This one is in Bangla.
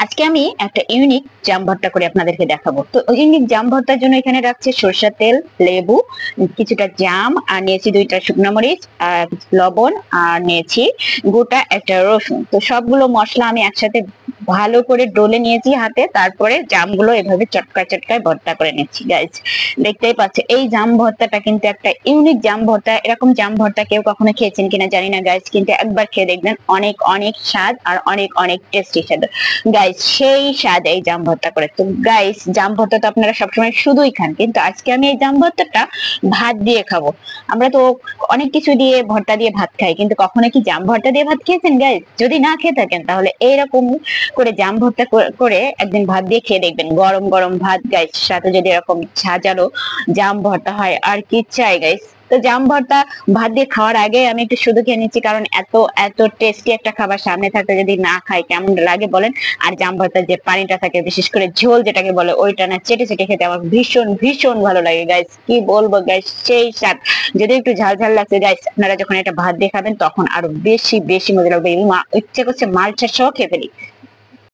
আজকে আমি একটা ইউনিক জাম ভর্তা করে আপনাদেরকে দেখাবো। তো ইউনিক জাম ভর্তার জন্য এখানে রাখছি সরষের তেল, লেবু, কিছুটা জাম, আর নিয়েছি 2টা শুকনো মরিচ, আর লবণ, আর নিয়েছি গোটা একটা রসুন। তো সবগুলো মশলা আমি একসাথে ভালো করে ডলে নিয়েছি হাতে, তারপরে জামগুলো এভাবে চটকায় চটকায় ভর্তা করে নিচ্ছি। গাইজ দেখতেই পাচ্ছে এই জাম ভর্তাটা কিন্তু একটা ইউনিক জাম ভর্তা। এরকম জাম ভর্তা কেউ কখনো খেয়েছেন কিনা জানি না গাইজ, কিন্তু একবার খেয়ে দেখবেন, অনেক অনেক স্বাদ আর অনেক অনেক টেস্টি স্বাদ। গাইস সেই স্বাদ এই জাম ভর্তা করে। তো গাইস জাম ভর্তা তো আপনারা সবসময় শুধুই খান, কিন্তু আজকে আমি এই জাম ভর্তাটা ভাত দিয়ে খাবো। আমরা তো অনেক কিছু দিয়ে ভর্তা দিয়ে ভাত খাই, কিন্তু কখনো কি জাম ভর্তা দিয়ে ভাত খেয়েছেন গাইস? যদি না খেয়ে থাকেন তাহলে এইরকম করে জাম ভর্তা করে একদিন ভাত দিয়ে খেয়ে দেখবেন। গরম গরম ভাত গাইস, সাথে যদি এরকম সাজানো জাম ভর্তা হয়, আর কি চাই গাইস। তো জাম ভর্তা ভাত দিয়ে খাওয়ার আগে আমি একটু শুধু খেয়ে নিচ্ছি, কারণ এত এত টেস্টি একটা খাবার সামনে থাকতে যদি না খাই কেমন লাগে বলেন। আর জাম ভর্তার যে পানিটা থাকে, বিশেষ করে ঝোল যেটাকে বলে, ওইটা না চেটে চেটে খেতে আমার ভীষণ ভীষণ ভালো লাগে গাইস। কি বলবো গাইস, সেই স্বাদ। যদি একটু ঝাল ঝাল লাগছে গাইস, আপনারা যখন এটা ভাত দিয়ে খাবেন তখন আরো বেশি বেশি মজা লাগবে। ইচ্ছে করছে মালটা সহ খেয়ে ফেলি।